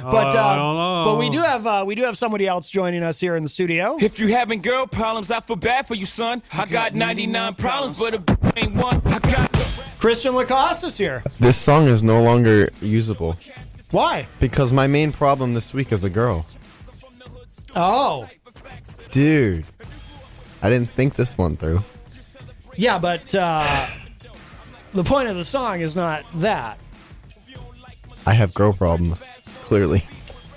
I don't know. But we do have somebody else joining us here in the studio. If you having girl problems, I feel bad for you, son. I got 99 problems, but a ain't one. I got Christian Lacoste is here. This song is no longer usable Why? because my main problem this week is a girl. Oh. Dude, I didn't think this one through. Yeah, but the point of the song is not that. I have girl problems, clearly.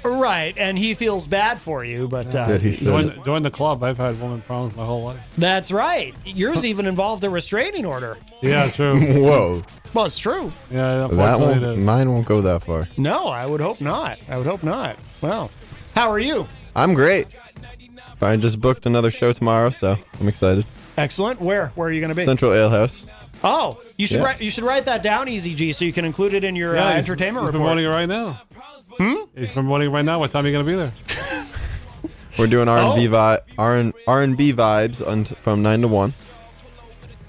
Right, and he feels bad for you, but Good, he should. Join the club. I've had woman problems my whole life. that's right. Yours even involved a restraining order. Yeah, true. Whoa, Well, it's true. Yeah, that unfortunately, won't. Mine won't go that far. No, I would hope not. Well, how are you? I'm great. I just booked another show tomorrow, so I'm excited. Excellent. Where are you going to be? Central Ale House. Oh, you should Yeah. write that down, Eazy-G, so you can include it in your he's entertainment report. promoting it right now. He's promoting it right now. What time are you going to be there? We're doing R&B R&B vibes from 9 to 1.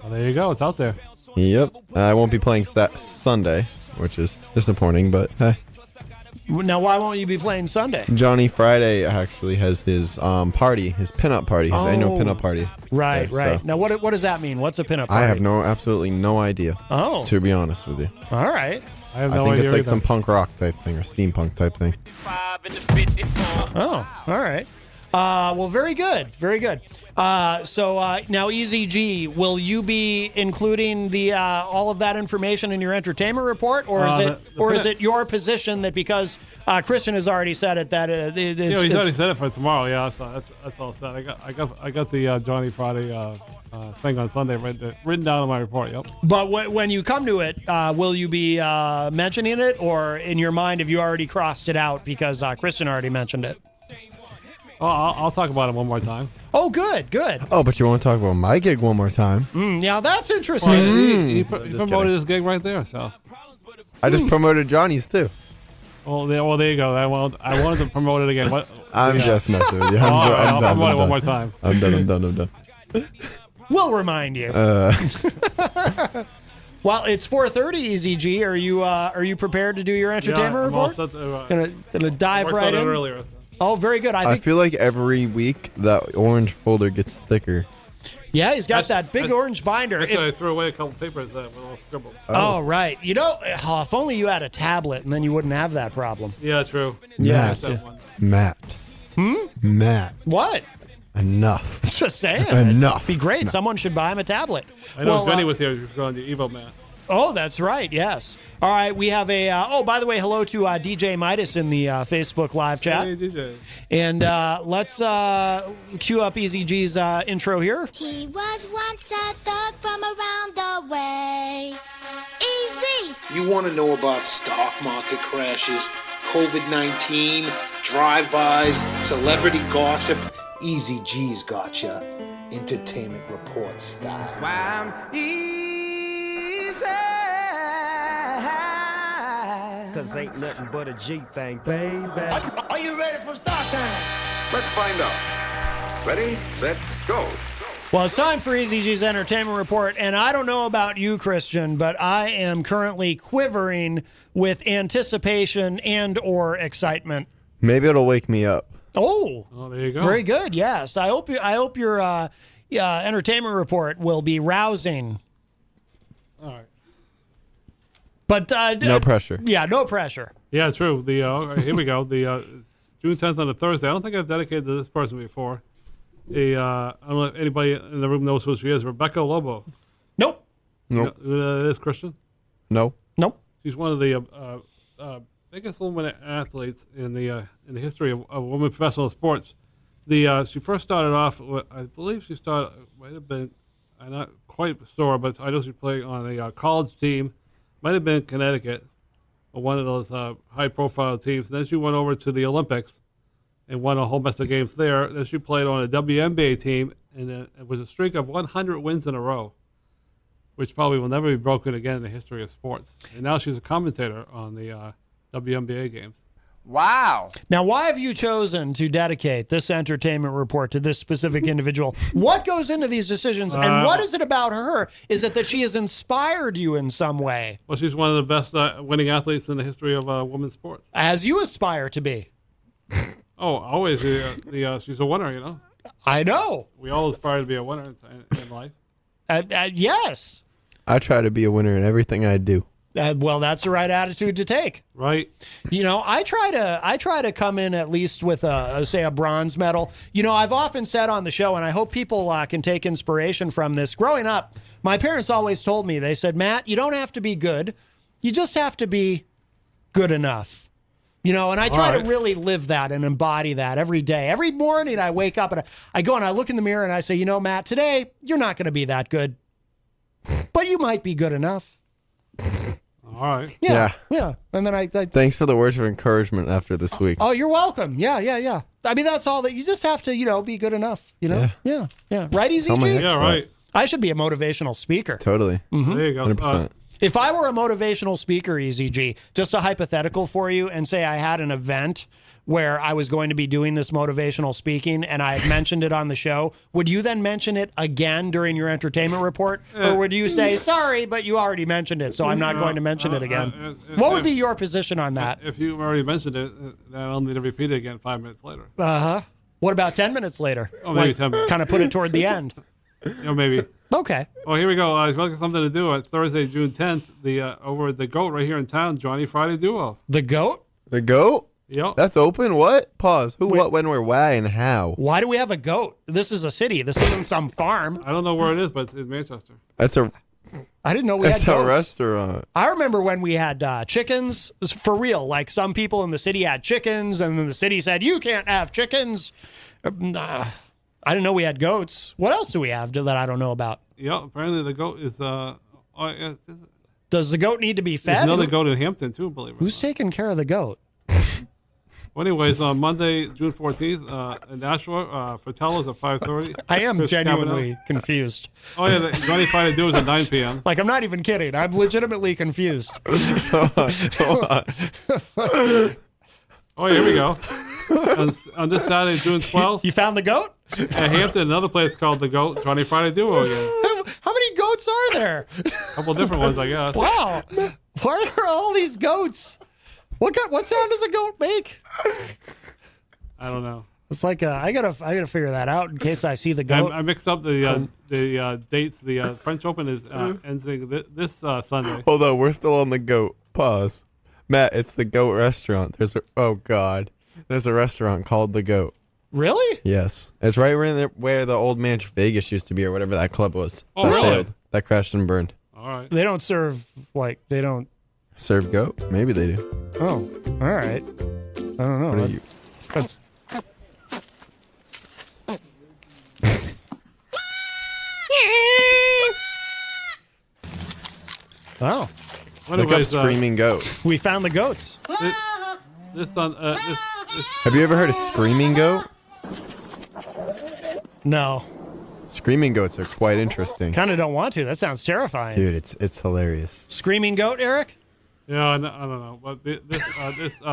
Well, there you go. It's out there. Yep. I won't be playing Sunday, which is disappointing, but hey. Now, why won't you be playing Sunday? Johnny Friday actually has his party, his pinup party, his annual pinup party. Right, there, right. so. Now, what does that mean? What's a pinup party? I have absolutely no idea. Oh. To be honest with you. All right. I have I no think idea it's like either. some punk rock type thing or steampunk type thing. Oh, all right. Well, very good. Very good. So now, Eazy-G, will you be including the all of that information in your entertainment report, or is it your position that because Christian has already said it that He's already said it for tomorrow. Yeah, that's all set. I got the Johnny Friday thing on Sunday written down in my report. Yep. But when you come to it, will you be mentioning it, or in your mind have you already crossed it out because Christian already mentioned it? Oh, I'll talk about it one more time. Oh, good, good. Oh, but you want to talk about my gig one more time? Yeah, that's interesting. Well, he promoted kidding. his gig right there. So. I just promoted Johnny's too. Well, there you go. I wanted to promote it again. What? I'm just messing with you. I'll I'm promote it one done. more time. I'm done. We'll remind you. Well, it's 4:30. Eazy-G, are you prepared to do your entertainment I'm all report? set Gonna dive worked right on it in. earlier. So. Oh, very good. I feel like every week that orange folder gets thicker. Yeah, he's got that big orange binder. Actually, I threw away a couple papers that were all scribbled. Oh, right. You know, if only you had a tablet, and then you wouldn't have that problem. Yeah, true. Yes. Matt. Matt. What? Enough. Just saying. Enough. It'd be great. Someone should buy him a tablet. I know Jenny was here. She was going to Evo Man. Oh, that's right. Yes. All right. We have a. By the way, hello to DJ Midas in the Facebook live chat. Hey, DJ. And let's cue up Eazy-G's intro here. He was once a thug from around the way. Easy. You want to know about stock market crashes, COVID-19, drive-bys, celebrity gossip? Eazy-G's got ya. Entertainment report style. That's why I'm easy. Cause ain't nothing but a G thing, baby. Are you ready for start time? Let's find out. Ready, set, go. Well, it's time for Eazy-G's entertainment report, and I don't know about you, Christian, but I am currently quivering with anticipation and or excitement. Maybe it'll wake me up. Oh, there you go. Very good. Yes, I hope your entertainment report will be rousing. All right. But No pressure. Yeah, no pressure. Yeah, true. The here we go. The June 10th on a Thursday. I don't think I've dedicated to this person before. I don't know if anybody in the room knows who she is. Rebecca Lobo. Nope. Nope. You know who that is, Christian? No. Nope. She's one of the biggest women athletes in the history of women professional sports. She first started off. I believe she started. Might have been. I'm not quite sure, but I know she played on a college team. Might have been Connecticut, or one of those high-profile teams. Then she went over to the Olympics and won a whole mess of games there. Then she played on a WNBA team, and it was a streak of 100 wins in a row, which probably will never be broken again in the history of sports. And now she's a commentator on the WNBA games. Wow. Now, why have you chosen to dedicate this entertainment report to this specific individual? What goes into these decisions, and what is it about her? Is it that she has inspired you in some way? Well, she's one of the best winning athletes in the history of women's sports. As you aspire to be. Oh, always. She's a winner, you know. I know. We all aspire to be a winner in life. Yes. I try to be a winner in everything I do. Well, that's the right attitude to take. Right. You know, I try to come in at least with a bronze medal. You know, I've often said on the show, and I hope people can take inspiration from this. Growing up, my parents always told me, they said, Matt, you don't have to be good. You just have to be good enough. You know, and I try to really live that and embody that every day. Every morning I wake up and I go and I look in the mirror and I say, you know, Matt, today you're not going to be that good, but you might be good enough. All right. Yeah. And then I Thanks for the words of encouragement after this week. Oh, you're welcome. Yeah. I mean, that's all that you just have to, you know, be good enough, you know? Yeah. Right, Eazy-G? Yeah, right. I should be a motivational speaker. Totally. There you go. 100%. If I were a motivational speaker, Eazy-G, just a hypothetical for you, and say I had an event where I was going to be doing this motivational speaking and I had mentioned it on the show, would you then mention it again during your entertainment report? Or would you say, sorry, but you already mentioned it, so I'm not going to mention it again? What would be your position on that? If you already mentioned it, then I'll need to repeat it again 5 minutes later. What about 10 minutes later? Oh, maybe 10 minutes. Kind of put it toward the end. Maybe. Okay. Oh, here we go. I've got something to do. Thursday, June 10th, over at the GOAT right here in town, Johnny Friday Duo. The GOAT? The GOAT? Yep. That's open? What? Pause. Who, what, when, where, why, and how? Why do we have a goat? This is a city. This isn't some farm. I don't know where it is, but it's in Manchester. I didn't know we had goats. That's a restaurant. I remember when we had chickens, for real. Like some people in the city had chickens, and then the city said, you can't have chickens. I didn't know we had goats. What else do we have that I don't know about? Yeah, apparently the GOAT is... Does the goat need to be fed? There's another goat in Hampton, too, believe it. Who's taking care of the goat? Well, anyways, on Monday, June 14th, in Nashua, Fratello's at 5:30. I am genuinely confused. Oh, yeah, the Johnny Friday Duo is at 9 p.m. Like, I'm not even kidding. I'm legitimately confused. Oh, yeah, here we go. On this Saturday, June 12th. You found the goat? At Hampton, another place called the GOAT, Johnny Friday Duo again. How many goats are there? A couple different ones, I guess. Wow. Why are there all these goats? What sound does a goat make? I don't know. It's like I gotta figure that out in case I see the goat. I mixed up the dates. The French Open is ending this Sunday. Hold on, we're still on the GOAT. Pause. Matt, it's the GOAT restaurant. Oh God, there's a restaurant called the GOAT. Really? Yes, it's right where the old Manch Vegas used to be, or whatever that club was. Oh, that really? failed. That crashed and burned. All right. They don't serve they don't serve goat. Maybe they do. Oh, all right. I don't know. What are you? That's. Oh. Look up screaming goat. We found the goats. This Have you ever heard of screaming goat? No. Screaming goats are quite interesting. Kind of don't want to. That sounds terrifying. Dude, it's hilarious. Screaming goat, Eric? Yeah, I don't know, but this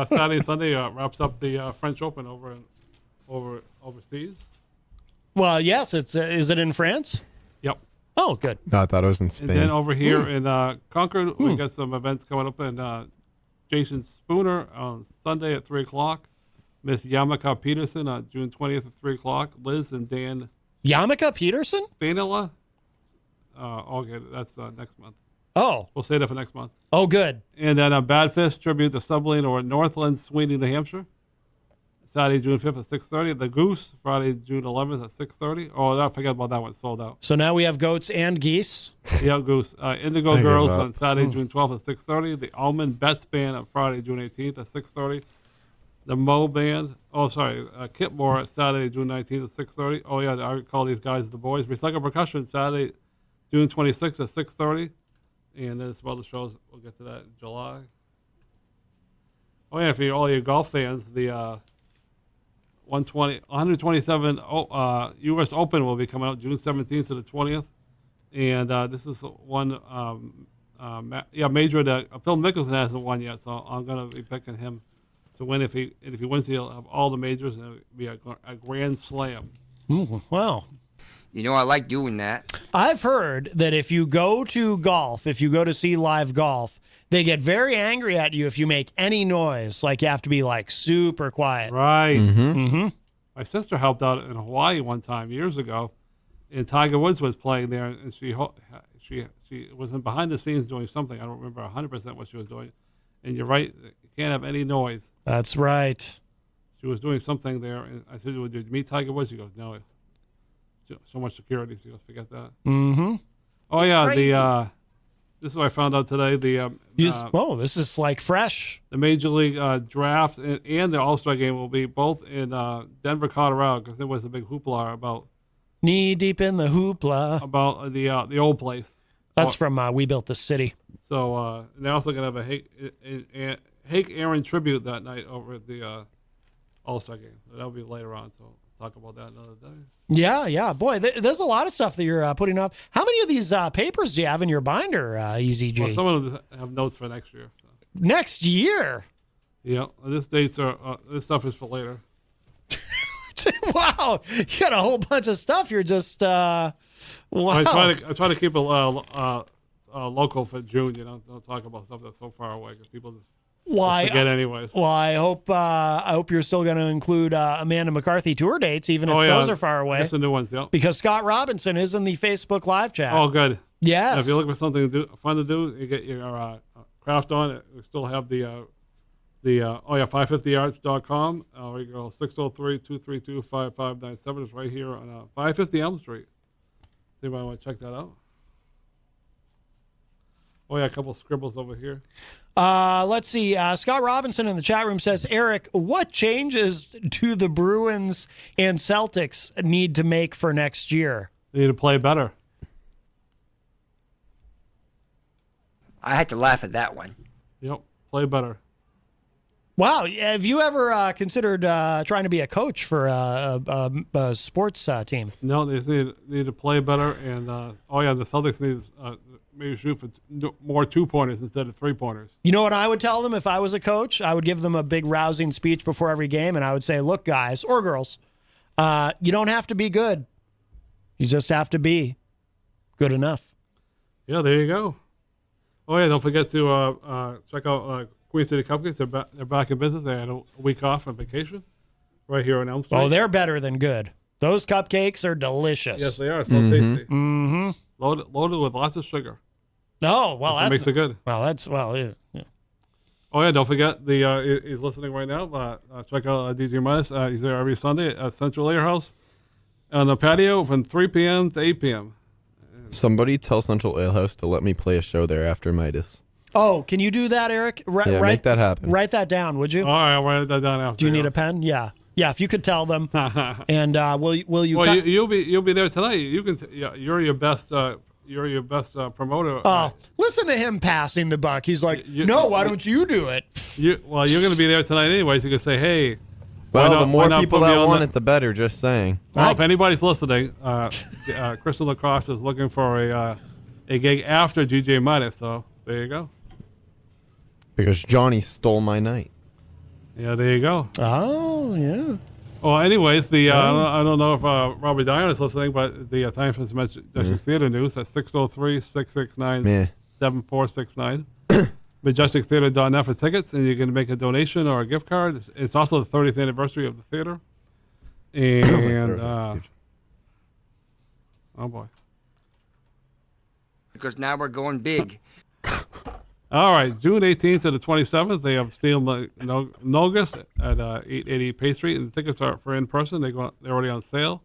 Saturday and Sunday wraps up the French Open overseas. Well, yes. It's is it in France? Yep. Oh, good. No, I thought it was in Spain. And then over here in Concord, we got some events coming up. And Jason Spooner on Sunday at 3:00. Miss Yamaka Peterson on June 20th at 3:00. Liz and Dan. Yamaka Peterson? Vanilla. Okay, that's next month. Oh. We'll say that for next month. Oh, good. And then a Badfish tribute to Subline or Northland, Sweeney, New Hampshire. Saturday, June 5th at 6:30. The Goose, Friday, June 11th at 6:30. Oh, I forgot about that one. Sold out. So now we have goats and geese. Yeah, Goose. Indigo Girls on Saturday, June 12th at 6:30. The Almond Betts Band on Friday, June 18th at 6:30. The Mo Band. Kit Moore at Saturday, June 19th at 6:30. Oh, yeah, I call these guys the boys. Recycle Percussion, Saturday, June 26th at 6:30. And then some other shows. We'll get to that in July. Oh, yeah, for all your golf fans, the 127 U.S. Open will be coming out June 17th to the 20th. And this is one major that Phil Mickelson hasn't won yet, so I'm going to be picking him to win. If he wins, he'll have all the majors, and it'll be a grand slam. Wow. You know, I like doing that. I've heard that if you go to golf, if you go to see live golf, they get very angry at you if you make any noise. Like you have to be like super quiet. Right. Mm-hmm. My sister helped out in Hawaii one time years ago, and Tiger Woods was playing there, and she was behind the scenes doing something. I don't remember 100% what she was doing. And you're right, you can't have any noise. That's right. She was doing something there, and I said, "Did you meet Tiger Woods?" She goes, "No, so much security." So you goes, "Forget that." Mm-hmm. Oh yeah, crazy. This is what I found out today. This is like fresh. The Major League draft and the All-Star game will be both in Denver, Colorado, because there was a big hoopla about knee deep in the hoopla about the old place. That's from We Built the City. So they're also going to have a Hake Aaron tribute that night over at the All-Star game. That'll be later on, so we'll talk about that another day. Yeah. Boy, there's a lot of stuff that you're putting up. How many of these papers do you have in your binder, Eazy-G? Well, some of them have notes for next year. So. Next year? Yeah, this stuff is for later. Wow, you got a whole bunch of stuff. You're just wow. I try to keep it local for June. Don't talk about stuff that's so far away because people just forget anyways. Well, I hope you're still going to include Amanda McCarthy tour dates, even if those are far away. That's the new ones, yeah. Because Scott Robinson is in the Facebook live chat. Oh, good. Yes. And if you're looking for something fun to do, you get your craft on it. We still have the 550yards.com. Or you go 603-232-5597. It's right here on 550 Elm Street. Anybody want to check that out? Oh, yeah, a couple scribbles over here. Let's see. Scott Robinson in the chat room says, Eric, what changes do the Bruins and Celtics need to make for next year? They need to play better. I had to laugh at that one. Yep, play better. Wow. Have you ever considered trying to be a coach for a sports team? No, they need to play better. And, the Celtics need maybe shoot for more 2-pointers instead of 3-pointers. You know what I would tell them if I was a coach? I would give them a big rousing speech before every game, and I would say, look, guys, or girls, you don't have to be good. You just have to be good enough. Yeah, there you go. Oh, yeah, don't forget to check out Queen City Cupcakes. They're back in business. They had a week off on vacation right here on Elm Street. Oh, they're better than good. Those cupcakes are delicious. Yes, they are. So tasty. Mm-hmm. Loaded with lots of sugar. Oh, well, that makes it good. Well, yeah. Oh, yeah, don't forget, he's listening right now. Check out DJ Minus. He's there every Sunday at Central Ale House on the patio from 3 p.m. to 8 p.m. Somebody tell Central Ale House to let me play a show there after Midas. Oh, can you do that, Eric? Make that happen. Write that down, would you? All right, I'll write that down after. Do you need a pen? Yeah. Yeah, if you could tell them. And will you? Well, you'll be there tonight. You can. You're your best. You're your best promoter. Oh, listen to him passing the buck. He's like, no, why don't you do it? You're going to be there tonight anyways. You can say, hey. Well, the more people that want it, the better. Just saying. Well, if anybody's listening, Crystal Lacrosse is looking for a gig after DJ Midas. So there you go. Because Johnny stole my night. Yeah, there you go. Oh, yeah. Well, anyways, I don't know if Robbie Dion is listening, but the Times Majestic Theater News at 603-669-7469. MajesticTheater.net for tickets, and you can make a donation or a gift card. It's also the 30th anniversary of the theater. And, oh, boy. Because now we're going big. All right, June 18th to the 27th, they have Steel Nogus at 880 Pay Street, and the tickets are for in person. They're already on sale.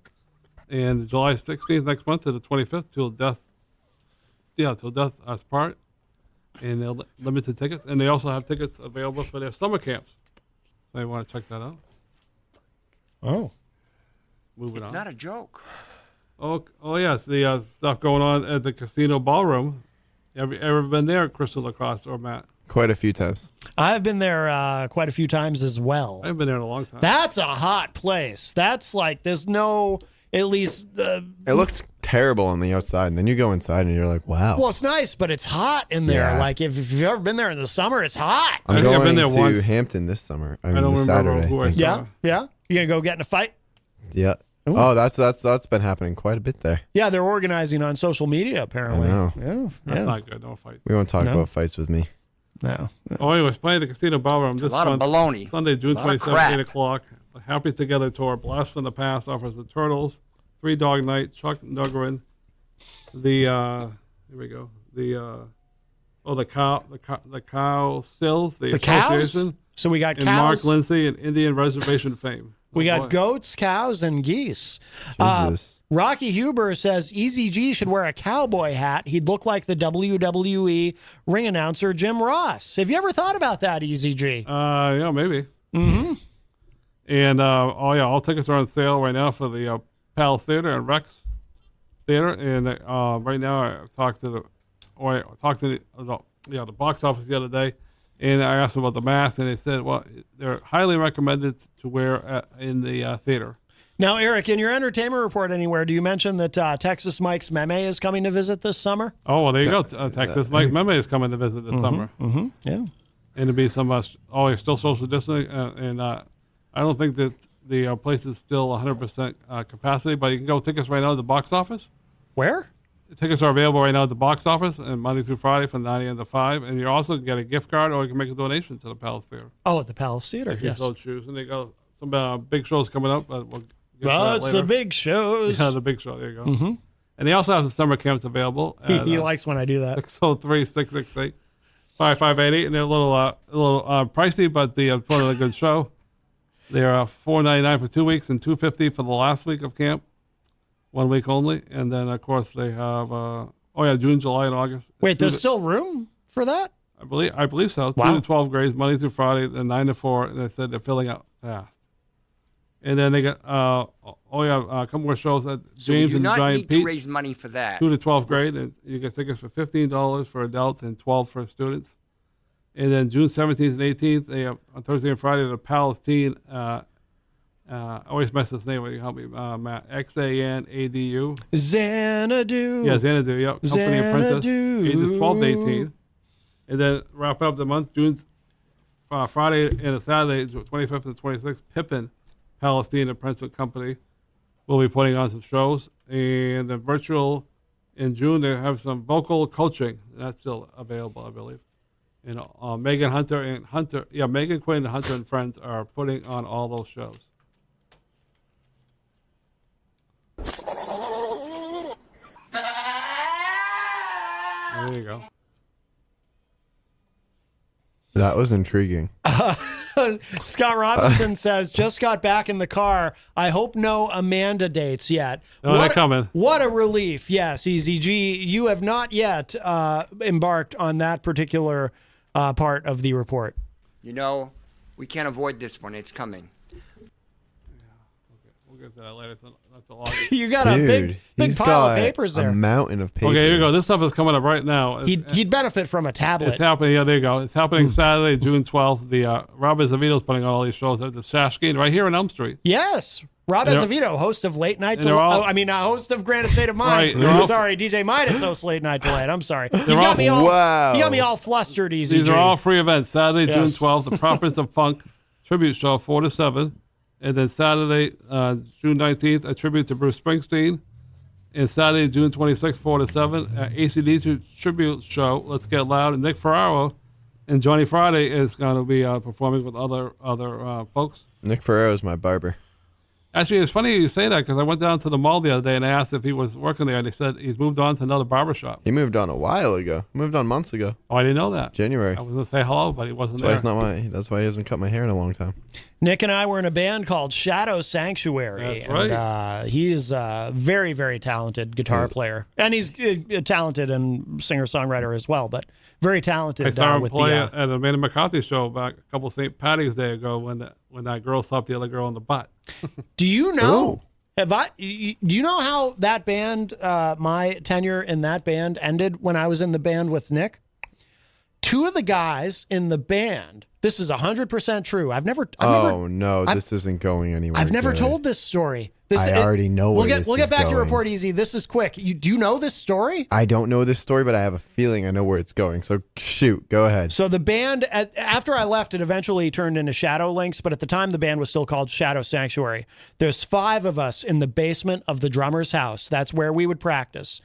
And July 16th next month to the 25th till death us part. And they're limited tickets, and they also have tickets available for their summer camps. So you want to check that out. Oh, It's not a joke. Oh yes, the stuff going on at the Casino Ballroom. Ever been there, Crystal Lacrosse or Matt? Quite a few times. I've been there quite a few times as well. I've been there in a long time. That's a hot place. That's like there's no at least. It looks terrible on the outside, and then you go inside and you're like, wow. Well, it's nice, but it's hot in there. Yeah. Like if you've ever been there in the summer, it's hot. I'm I think I've going been there to once. Hampton this summer. I I mean, don't this remember Saturday. who I Thank you. saw. Yeah. You gonna go get in a fight? Yeah. Ooh. Oh, that's been happening quite a bit there. Yeah, they're organizing on social media apparently. I know. Yeah. That's not good. Don't fight. We won't talk No. about fights with me. No. Oh, anyways, playing the Casino Ballroom this A lot of baloney. Sunday, June A lot of 27th, crap. 8 o'clock. The Happy Together Tour, Blast from the Past offers the Turtles, Three Dog Night, Chuck Nuggerin, here we go, the Cow Stills, the cows? Association, So we got and Mark cows. Lindsay and Indian Reservation fame. We Oh, got boy. goats, cows, and geese. Jesus. Rocky Huber says Eazy-G should wear a cowboy hat. He'd look like the WWE ring announcer Jim Ross. Have you ever thought about that, Eazy-G? Yeah, maybe. Mm-hmm. And all tickets are on sale right now for the Palace Theater and Reklss Theater. And right now, I talked to the box office the other day, and I asked them about the mask, and they said, well, they're highly recommended to wear in the theater. Now, Eric, in your entertainment report anywhere, do you mention that Texas Mike's Meme is coming to visit this summer? Oh, well, there you go. Texas Mike Meme is coming to visit this summer. Mm-hmm. Yeah. And it'll be some, still social distancing, and I don't think that the place is still 100% capacity, but you can go tickets right now at the box office. Where? Tickets are available right now at the box office, and Monday through Friday from 9 a.m. to 5. And you also get a gift card, or you can make a donation to the Palace Theater Oh, at the Palace Theater. if you Yes. so choose. And they got some big shows coming up, but we'll get to Well, that it's later. the big shows. Yeah, the big show. There you go. Mm-hmm. And they also have some summer camps available. He likes when I do that. 603-668-5588, and they're a little pricey, but the part of a good show. They're $4.99 for 2 weeks and $2.50 for the last week of camp, 1 week only. And then of course they have June, July, and August. Wait, there's still room for that? I believe so. Wow. 2 to 12 grades, Monday through Friday, then 9 to 4. And they said they're filling out fast. And then they got a couple more shows at So we James do and not Giant need Peach. to raise money for that. 2 to 12th grade, and you get tickets for $15 for adults and $12 for students. And then June 17th and 18th, they have on Thursday and Friday the Palace Teen. I always mess this name. Will you help me, Matt? XANADU. Xanadu. Yeah, Xanadu. Yep. Company Apprentice, Xanadu. ages 12 to 18. And then wrapping up the month, June Friday and a Saturday, 25th and 26th, Pippin Palestine Apprentice Company will be putting on some shows. And the virtual in June, they have some vocal coaching. That's still available, I believe. And Megan Quinn and Hunter and Friends are putting on all those shows. There you go. That was intriguing. Scott Robinson says, just got back in the car. I hope no Amanda dates yet. No, they're coming. What a relief. Yes, Eazy-G, you have not yet embarked on that particular part of the report. You know, we can't avoid this one. It's coming. We'll get to that later. That's a lot. You got Dude, a big he's pile got of papers a there. mountain of paper. Okay, here you go. This stuff is coming up right now. He'd benefit from a tablet. It's happening. Yeah, there you go. It's happening Saturday, June 12th. The Rob Azevedo's putting on all these shows at the Shashkin right here in Elm Street. Yes. Rob they're- Azevedo, host of Late Night and they're all- host of Granite State of Mind. Right, they're all- Sorry, DJ Midas hosts Late Night Delayed. I'm sorry. You all- got me all, Wow. You got me all flustered, Easy. These are all free events. Saturday, June Yes. 12th, the Prophets of Funk tribute show, 4 to 7. And then Saturday, June 19th, a tribute to Bruce Springsteen. And Saturday, June 26th, 4 to 7, ACDC tribute show, Let's Get Loud. And Nick Ferraro and Johnny Friday is going to be performing with other folks. Nick Ferrero is my barber. Actually, it's funny you say that because I went down to the mall the other day and I asked if he was working there, and they said he's moved on to another barbershop. He moved on a while ago. Moved on months ago. Oh, I didn't know that. January. I was going to say hello, but he wasn't That's why there. it's not That's why he hasn't cut my hair in a long time. Nick and I were in a band called Shadow Sanctuary. That's right. And, he is a very, very talented guitar player. And he's talented and singer-songwriter as well, but very talented. I saw him with play the, at a Amanda McCarthy show back a couple St. Patty's Day ago when that girl slapped the other girl in the butt. Do you know? Ooh. Do you know how that band, my tenure in that band ended when I was in the band with Nick? Two of the guys in the band, This is 100% true. This isn't going anywhere. I've never good. told this story. I already know where this is We'll get back to your going. report, Easy. This is quick. Do you know this story? I don't know this story, but I have a feeling I know where it's going. So shoot, go ahead. So the band, after I left, it eventually turned into Shadow Links, but at the time the band was still called Shadow Sanctuary. There's 5 of us in the basement of the drummer's house. That's where we would practice.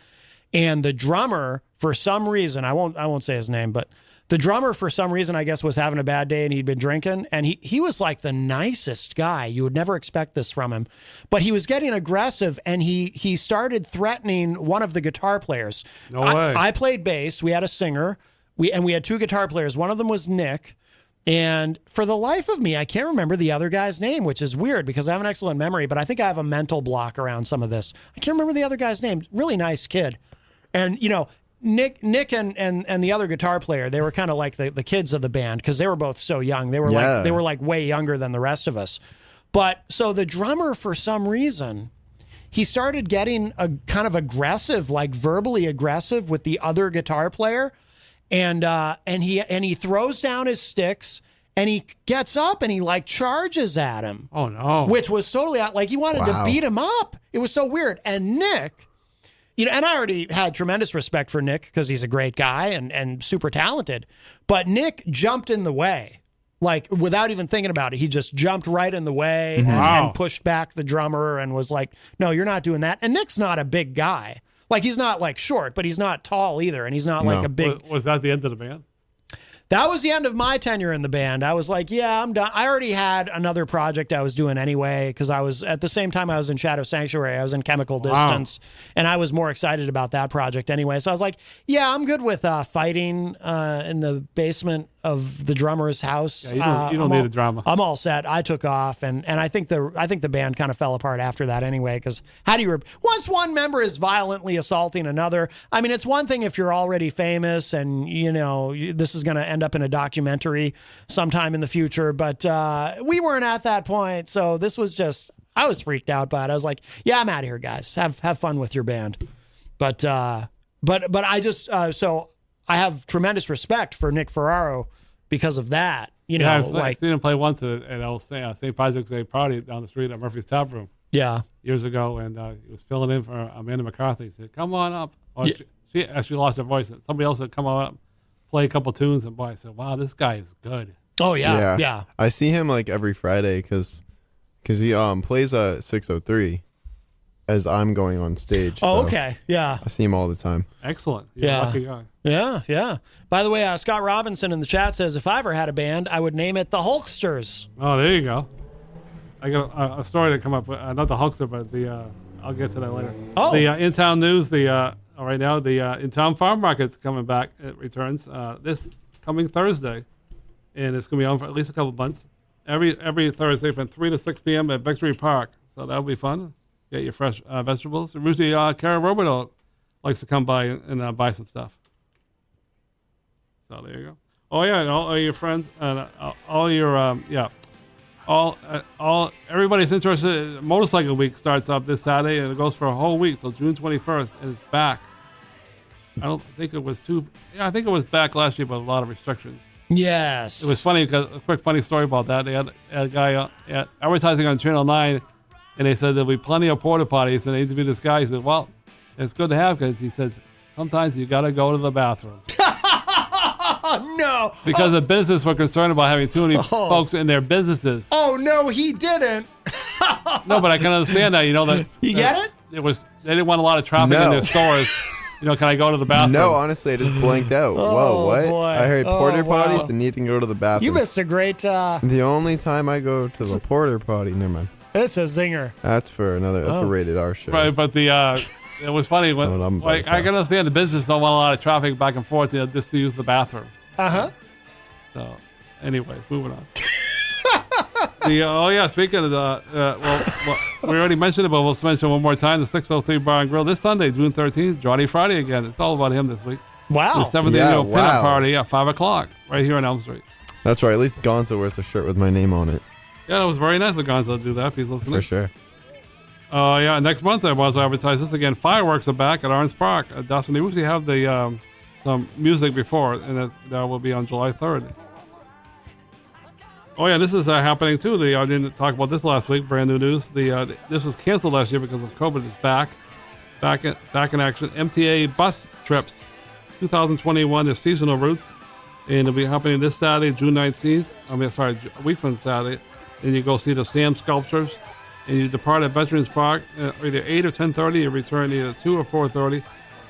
And the drummer, for some reason, I won't say his name, but the drummer, for some reason, I guess, was having a bad day and he'd been drinking. And he was like the nicest guy. You would never expect this from him. But he was getting aggressive and he started threatening one of the guitar players. No way. I played bass. We had a singer. We had 2 guitar players. One of them was Nick. And for the life of me, I can't remember the other guy's name, which is weird because I have an excellent memory, but I think I have a mental block around some of this. I can't remember the other guy's name. Really nice kid. And, Nick and the other guitar player, they were kind of like the kids of the band because they were both so young. They were like way younger than the rest of us. But so the drummer, for some reason, he started getting a kind of aggressive, like verbally aggressive with the other guitar player. And he throws down his sticks and he gets up and he like charges at him. Oh no. Which was totally like he wanted to beat him up. It was so weird. And Nick, and I already had tremendous respect for Nick because he's a great guy and super talented. But Nick jumped in the way, like without even thinking about it. He just jumped right in the way and pushed back the drummer and was like, "No, you're not doing that." And Nick's not a big guy. Like he's not like short, but he's not tall either, and he's not like a big. Was that the end of the band? That was the end of my tenure in the band. I was like, yeah, I'm done. I already had another project I was doing anyway because I was, at the same time I was in Shadow Sanctuary, I was in Chemical Distance, and I was more excited about that project anyway. So I was like, yeah, I'm good with fighting in the basement of the drummer's house. Yeah, you don't need the drama. I'm all set. I took off, and I think the band kind of fell apart after that anyway. Because how do you once one member is violently assaulting another? I mean, it's one thing if you're already famous and this is going to end up in a documentary sometime in the future, but we weren't at that point, so this was just I was freaked out by it. I was like, yeah, I'm out of here, guys. Have fun with your band, but I just so. I have tremendous respect for Nick Ferraro because of that. I've seen him play once at St. Patrick's Day party down the street at Murphy's Tap Room. Yeah, years ago, and he was filling in for Amanda McCarthy. He said, "Come on up." Or she actually lost her voice. Somebody else said, "Come on up, play a couple tunes." And boy, I said, "Wow, this guy is good." Oh yeah. I see him like every Friday because he plays a 603. As I'm going on stage. Oh, so okay. Yeah. I see him all the time. Excellent. You're a lucky guy. Yeah. By the way, Scott Robinson in the chat says, if I ever had a band, I would name it the Hulksters. Oh, there you go. I got a story to come up with. Not the Hulkster, but I'll get to that later. Oh. The in-town news, right now, the in-town farm market's coming back. It returns this coming Thursday, and it's going to be on for at least a couple months. Every Thursday from 3 to 6 p.m. at Victory Park. So that'll be fun. Get your fresh vegetables. Usually, Cara Robido likes to come by and buy some stuff. So there you go. Oh yeah, and all your friends and all your everybody's interested. Motorcycle Week starts up this Saturday and it goes for a whole week till June 21st, and it's back. I don't think it was I think it was back last year, but a lot of restrictions. Yes. It was funny because a quick funny story about that. They had a guy advertising on Channel 9. And they said there'll be plenty of porta potties. And they interviewed this guy. He said, well, it's good to have because he says, sometimes you got to go to the bathroom. No. Because the business were concerned about having too many folks in their businesses. Oh, no, he didn't. No, but I can understand that. That you get it? They didn't want a lot of traffic in their stores. Can I go to the bathroom? No, honestly, I just blanked out. Whoa, what? Boy. I heard porter potties and needing to go to the bathroom. You missed a great... The only time I go to the porter potty, never mind. It's a zinger. That's a rated R show. Right, but it was funny when I can understand the business don't want a lot of traffic back and forth, just to use the bathroom. So, anyways, moving on. Speaking of we already mentioned it, but we'll mention one more time. The 603 Bar and Grill this Sunday, June 13th, Johnny Friday again. It's all about him this week. Wow. The 7th annual pinup party at 5 o'clock right here on Elm Street. That's right. At least Gonzo wears a shirt with my name on it. Yeah, it was very nice of Gonzo to do that if he's listening. For sure. Next month I was advertise this again. Fireworks are back at Orange Park. Dustin, they usually have the some music before, and that will be on July 3rd. Oh yeah, this is happening too. I didn't talk about this last week. Brand new news. This was canceled last year because of COVID. It's back in action. MTA bus trips, 2021 is seasonal routes, and it'll be happening this Saturday, June 19th. A week from Saturday. And you go see the Sam sculptures, and you depart at Veterans Park either 8 or 10:30. You return either 2 or 4:30.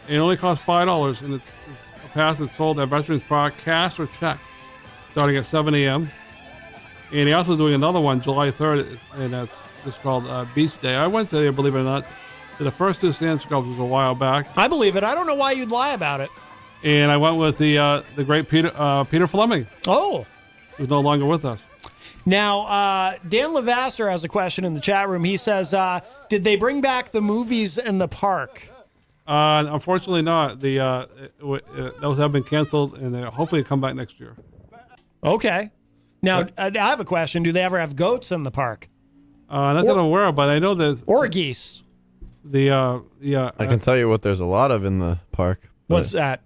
And it only costs $5, and a pass is sold at Veterans Park, cash or check, starting at 7 a.m. And they're also doing another one July 3rd, and that's just called Beach Day. I went there, believe it or not, to the first two Sam sculptures a while back. I believe it. I don't know why you'd lie about it. And I went with the great Peter Fleming, Oh. who's no longer with us. Now, Dan Lavasser has a question in the chat room. He says, did they bring back the movies in the park? Unfortunately not. Those have been canceled, and hopefully come back next year. Okay. Now, I have a question. Do they ever have goats in the park? Not that I'm aware of, but I know there's... Or geese? I can tell you what there's a lot of in the park. What's that?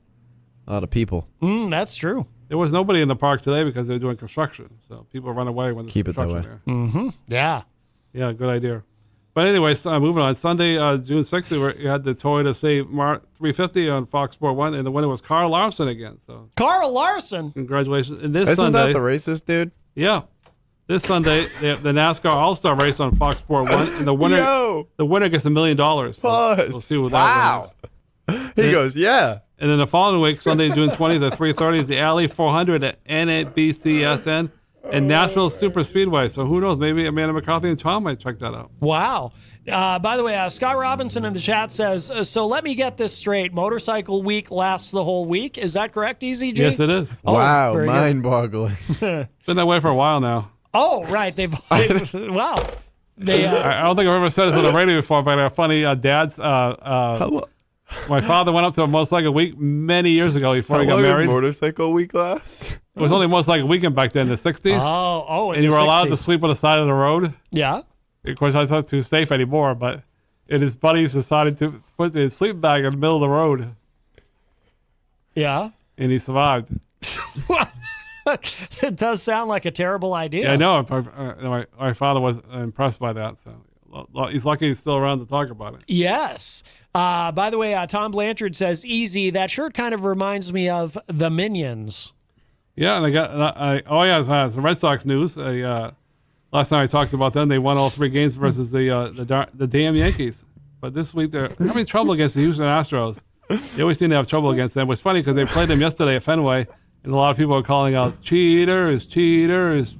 A lot of people. That's true. There was nobody in the park today because they're doing construction. So people run away when there's Keep it that construction way. there. Yeah. Yeah, good idea. But anyway, so, moving on. Sunday, June 6th, we had the Toyota Save 350 on Fox Sport 1, and the winner was Carl Larson again. So Carl Larson? congratulations. And this Isn't Sunday, that the racist dude? Yeah. This Sunday, they have the NASCAR All-Star race on Fox Sport 1, and the winner gets $1 million. So Pause. we'll see what that Wow. He goes, yeah. And then the following week, Sunday, June 20th at 3:30, is the Alley 400 at NBCSN and Nashville Super Speedway. So who knows? Maybe Amanda McCarthy and Tom might check that out. Wow. By the way, Scott Robinson in the chat says, so let me get this straight. Motorcycle Week lasts the whole week. Is that correct, Eazy-G? Yes, it is. Oh, Wow, very good. mind-boggling. Been that way for a while now. Oh, right. Wow. They, I don't think I've ever said this on the radio before, but a funny dad's. My father went up to a motorcycle week many years ago before he How got long does married. motorcycle week last? It was only motorcycle weekend back then in the 60s. in and you the were allowed 60s. to sleep on the side of the road. Yeah. Of course, that's not too safe anymore, but his buddies decided to put the sleeping bag in the middle of the road. Yeah. And he survived. It does sound like a terrible idea. Yeah, I know. My father was impressed by that. So he's lucky he's still around to talk about it. Yes. By the way, Tom Blanchard says, easy. That shirt kind of reminds me of the Minions. Yeah, and some Red Sox news. Last time I talked about them, they won all 3 games versus the damn Yankees. But this week they're having trouble against the Houston Astros. They always seem to have trouble against them. It was funny because they played them yesterday at Fenway, and a lot of people are calling out cheaters, because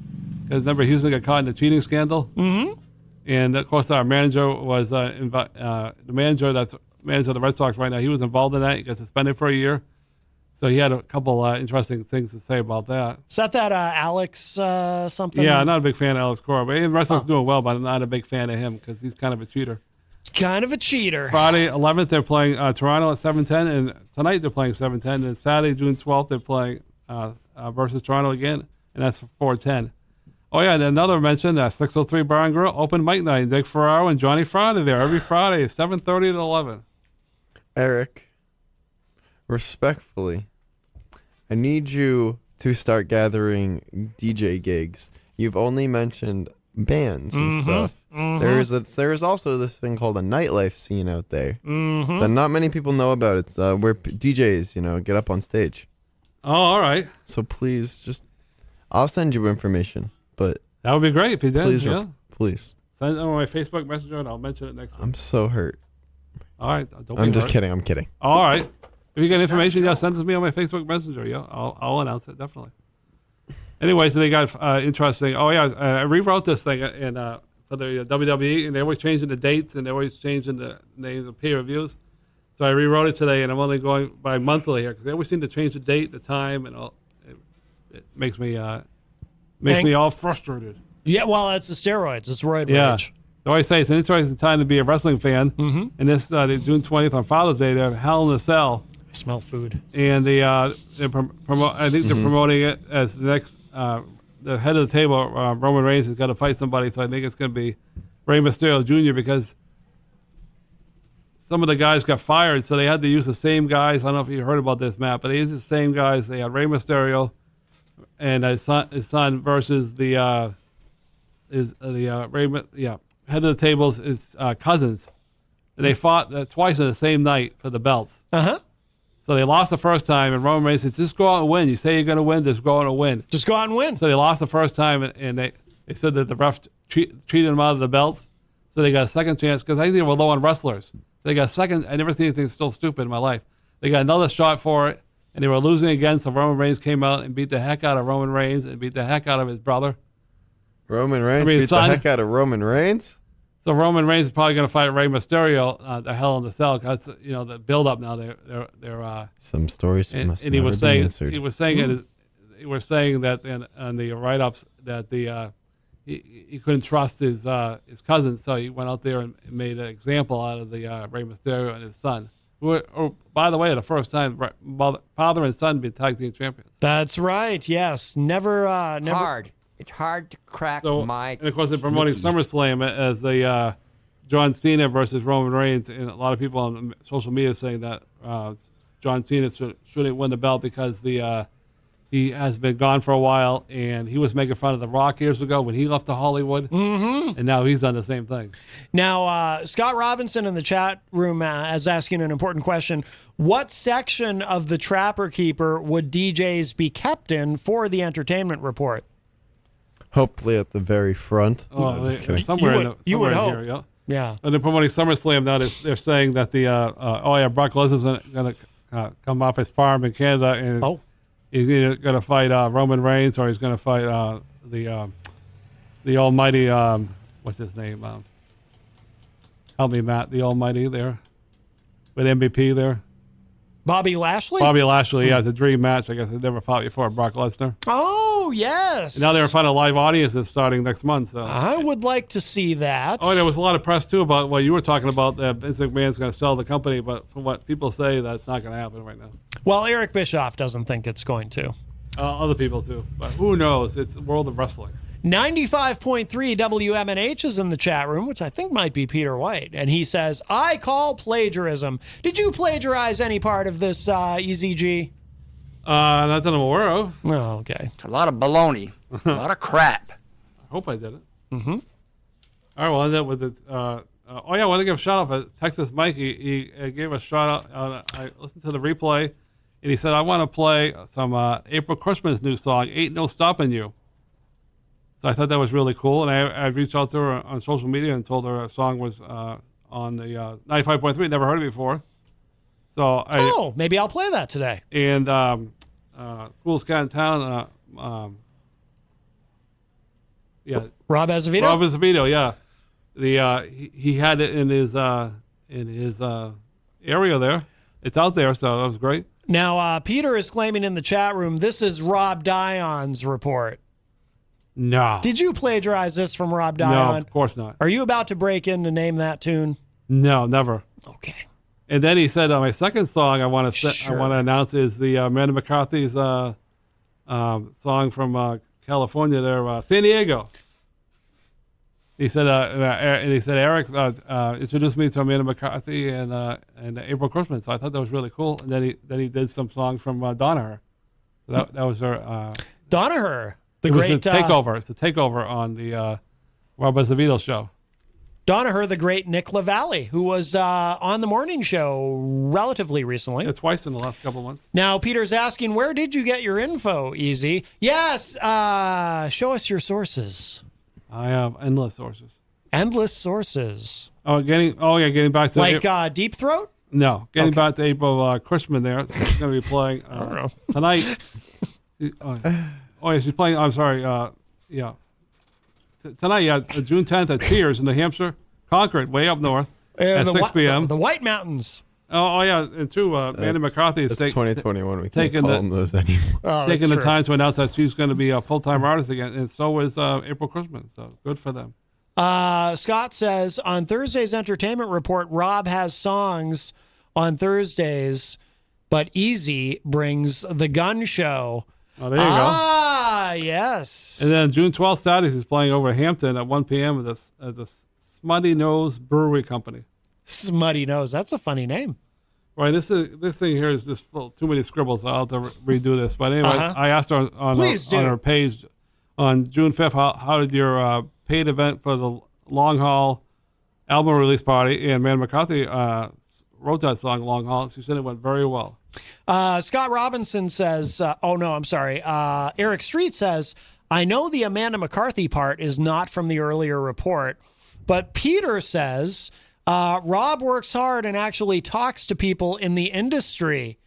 remember Houston got caught in the cheating scandal. Mm-hmm. And of course, our manager was the manager that's manager of the Red Sox right now. He was involved in that. He got suspended for a year. So he had a couple interesting things to say about that. Is that Alex something? Yeah, I'm not a big fan of Alex Cora, but the Red Sox doing well, but I'm not a big fan of him because he's kind of a cheater. Kind of a cheater. Friday 11th, they're playing Toronto at 7:10, and tonight they're playing 7:10. And Saturday, June 12th, they're playing versus Toronto again, and that's for 4:10. Oh yeah, and another mention, 603 Bar and Grill, open mic night. Dick Ferraro and Johnny Friday there every Friday, 7:30 to 11. Eric, respectfully, I need you to start gathering DJ gigs. You've only mentioned bands and stuff. Mm-hmm. There's also this thing called a nightlife scene out there that not many people know about. It's where DJs, get up on stage. Oh, all right. So please, I'll send you information, but that would be great if you did. Please, please send it on my Facebook Messenger, and I'll mention it next week. I'm so hurt. All right, I'm just kidding. I'm kidding. All right. If you get information, send it to me on my Facebook Messenger. Yeah, I'll announce it definitely. Anyway, so they got interesting. Oh yeah, I rewrote this thing for the WWE, and they're always changing the dates and they're always changing the names of peer reviews. So I rewrote it today, and I'm only going by monthly here because they always seem to change the date, the time, and all. It makes me all frustrated. Yeah, well, it's the steroids. It's roid rage. I always say it's an interesting time to be a wrestling fan. Mm-hmm. And this June 20th on Father's Day, they have Hell in a Cell. I smell food. And I think they're promoting it as the next, the head of the table, Roman Reigns, has got to fight somebody. So I think it's going to be Rey Mysterio Jr. because some of the guys got fired. So they had to use the same guys. I don't know if you heard about this, Matt, but they used the same guys. They had Rey Mysterio, and his son versus the Raymond, head of the tables is cousins. And they fought twice in the same night for the belts. Uh-huh. So they lost the first time, and Roman Reigns said, just go out and win. You say you're going to win, just go out and win. Just go out and win. So they lost the first time, and they said that the ref cheated them out of the belts. So they got a second chance, because I think they were low on wrestlers. They got a second. I never seen anything so stupid in my life. They got another shot for it, and they were losing again, so Roman Reigns came out and beat the heck out of Roman Reigns and beat the heck out of his brother. Roman Reigns beat the heck out of Roman Reigns? So Roman Reigns is probably going to fight Rey Mysterio, the Hell in the Cell. Cause that's, the build-up now. They're some stories must and never be answered. He was saying that on the write-ups that he couldn't trust his cousin, so he went out there and made an example out of the Rey Mysterio and his son. Who by the way, the first time father and son be tag team champions. That's right. Yes, never. Hard. It's hard to crack And of course, they're promoting SummerSlam as the John Cena versus Roman Reigns, and a lot of people on social media saying that John Cena shouldn't win the belt because he has been gone for a while, and he was making fun of The Rock years ago when he left to Hollywood, and now he's done the same thing. Now, Scott Robinson in the chat room is asking an important question. What section of the Trapper Keeper would DJs be kept in for the entertainment report? Hopefully at the very front. Oh, Just kidding. somewhere you would hope. Here, Yeah. And they're promoting SummerSlam now. They're saying that Brock Lesnar's going to come off his farm in Canada, and he's either going to fight Roman Reigns or he's going to fight the Almighty. What's his name? Help me, Matt. The Almighty there, with MVP there. Bobby Lashley? Bobby Lashley, yeah, it's a dream match. I guess they never fought before. Brock Lesnar. Oh, yes. And now they're in front of live audiences starting next month. So I would like to see that. Oh, and there was a lot of press too about what you were talking about. That Vince McMahon's going to sell the company, but from what people say, that's not going to happen right now. Well, Eric Bischoff doesn't think it's going to. Other people too, but who knows? It's the world of wrestling. 95.3 WMNH is in the chat room, which I think might be Peter White. And he says, I call plagiarism. Did you plagiarize any part of this, Eazy-G? Not that I'm aware of. Oh, okay. It's a lot of baloney. A lot of crap. I hope I did it. Mm-hmm. All right, well, I'll end up with it. I want to give a shout out to Texas Mike. He gave a shout out. I listened to the replay, and he said, I want to play some April Christmas new song, Ain't No Stopping You. So I thought that was really cool, and I reached out to her on social media and told her a song was on the 95.3. Never heard it before. So maybe I'll play that today. And coolest cat in town, Rob Azevedo. Rob Azevedo, yeah. He had it in his area there. It's out there, so that was great. Now Peter is claiming in the chat room this is Rob Dion's report. No. Did you plagiarize this from Rob Dion? No, of course not. Are you about to break in to name that tune? No, never. Okay. And then he said, my second song I want to announce is the Amanda McCarthy's song from California there, San Diego. He said, Eric introduced me to Amanda McCarthy and April Christmas. So I thought that was really cool. And then he did some songs from Donna. So that was her. Donna. The it great was the takeover. It's the takeover on the Rob Azevedo show. Donna, the great Nick LaValle, who was on the morning show relatively recently. Yeah, twice in the last couple of months. Now, Peter's asking, where did you get your info, Easy? Yes, show us your sources. I have endless sources. Endless sources. Getting back to like Deep Throat? No, back to April Christman there. So she's going to be playing tonight. She's playing. I'm sorry. Tonight, June 10th at Piers in New Hampshire, Concord, way up north, at 6 p.m. The White Mountains. And two, Amanda McCarthy is 2021. We can't call them those anymore. Taking the time to announce that she's going to be a full-time artist again, and so is April Christman. So good for them. Scott says, on Thursday's entertainment report, Rob has songs on Thursdays, but Easy brings the gun show. Oh, there you go. Yes. And then June 12th, Saturday, he's playing over Hampton at 1 p.m. at the Smutty Nose Brewery Company. Smutty Nose. That's a funny name. Right, this thing here is just full, too many scribbles. I'll have to redo this. But anyway, I asked her on her page on June 5th, how did your paid event for the Long Haul album release party and Man McCarthy wrote that song, Long Haul. She said it went very well. Scott Robinson says, Eric Street says, I know the Amanda McCarthy part is not from the earlier report, but Peter says, Rob works hard and actually talks to people in the industry.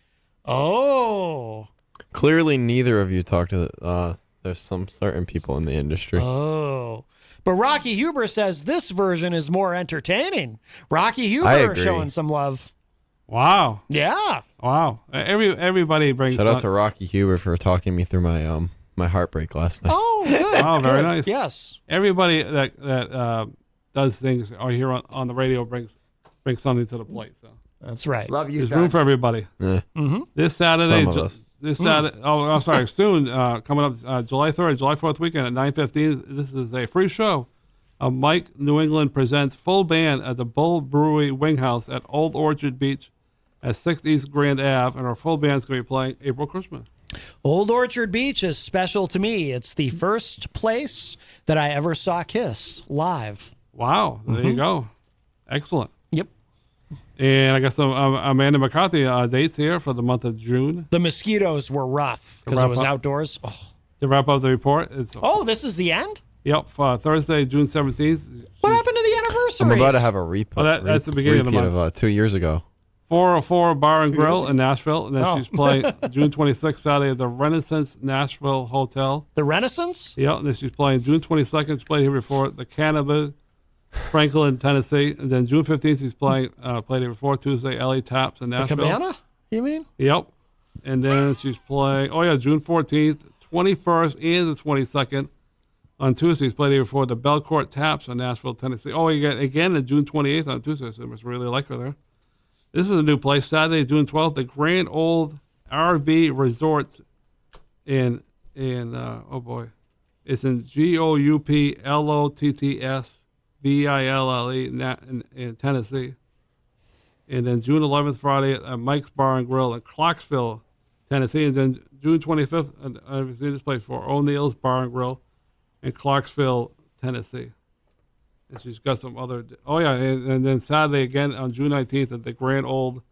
Oh. Clearly, neither of you talk to there's some certain people in the industry. Oh. But Rocky Huber says this version is more entertaining. Rocky I Huber agree. showing some love. Wow. Yeah. Wow. Everybody brings. Shout out to Rocky Huber for talking me through my my heartbreak last night. Oh, good. Oh, very good. nice. Yes. Everybody that does things or here on the radio brings something to the plate. So that's right. Love you, there's son. room for everybody. Yeah. This Saturday, Some of us. this Saturday. Oh, I'm sorry. Soon, coming up, July 3rd, July 4th weekend at 9:15. This is a free show. Mike New England presents full band at the Bull Brewery Wing House at Old Orchard Beach at 6th East Grand Ave, and our full band's going to be playing April Christmas. Old Orchard Beach is special to me. It's the first place that I ever saw Kiss live. Wow, there you go. Excellent. Yep. And I got some Amanda McCarthy dates here for the month of June. The mosquitoes were rough because it was outdoors. Oh. To wrap up the report, This is the end? Yep, Thursday, June 17th. What happened to the anniversary? I'm about to have a repeat. That's the beginning of the month. Of 2 years ago. 404 Bar and Grill in Nashville, and then she's playing June 26th Saturday at the Renaissance Nashville Hotel. The Renaissance? Yeah, and then she's playing June 22nd. She played here before the Cannabis, Franklin, Tennessee, and then June 15th she's played here before Tuesday, LA Taps in Nashville. The Cabana? You mean? Yep, and then she's playing. June 14th, 21st, and the 22nd. On Tuesday, he's played here before the Belcourt Taps in Nashville, Tennessee. You get again on June 28th on Tuesday, so I must really like her there. This is a new place. Saturday, June 12th, the Grand Old RV Resorts it's in GOUPLOTTSVILLE in Tennessee. And then June 11th, Friday at Mike's Bar and Grill in Clarksville, Tennessee. And then June 25th, I've seen this place before, O'Neill's Bar and Grill in Clarksville, Tennessee. And she's got some other. And then Saturday again on June 19th at the Grand Old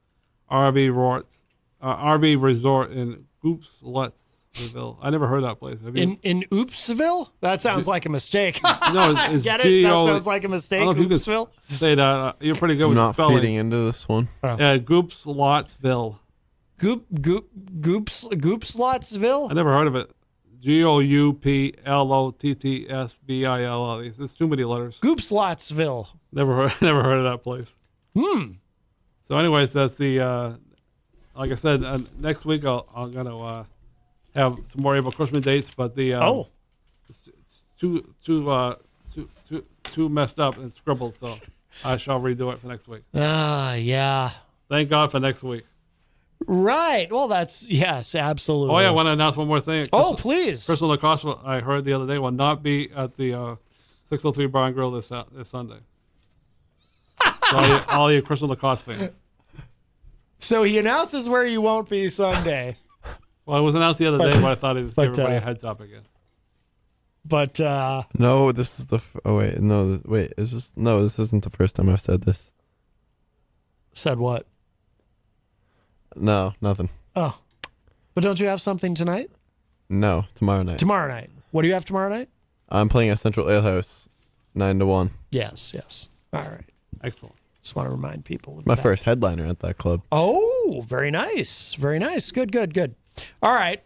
RV Resort in Oopslettsville. I never heard that place. Have you? In Oopsville? That sounds like a mistake. No, it's Get it? That sounds like a mistake. I don't know if you Oopsville. can say that. You're pretty good I'm with not spelling. feeding into this one. Goopslotsville. Goopslotsville? I never heard of it. GOUPLOTTSVILLE. There's too many letters. Goopslotsville. Never heard of that place. So, anyways, that's the. Like I said, next week I'm gonna have some more April Christmas dates, but the it's too messed up and scribbled, so I shall redo it for next week. Yeah. Thank God for next week. Right. Well, yes, absolutely. I want to announce one more thing. Please. Crystal Lacoste, I heard the other day, will not be at the 603 Bar and Grill this Sunday. So all you Crystal Lacoste fans. So he announces where you won't be Sunday. Well, it was announced the other day, but I thought I'd give everybody a heads up again. But no, this is the. Is this? No, this isn't the first time I've said this. Said what? No, nothing. Oh, but don't you have something tonight? No, tomorrow night. Tomorrow night. What do you have tomorrow night? I'm playing at Central Ale House, 9 to 1. Yes. All right. Excellent. Just want to remind people. My first headliner at that club. Oh, very nice. Very nice. Good. All right.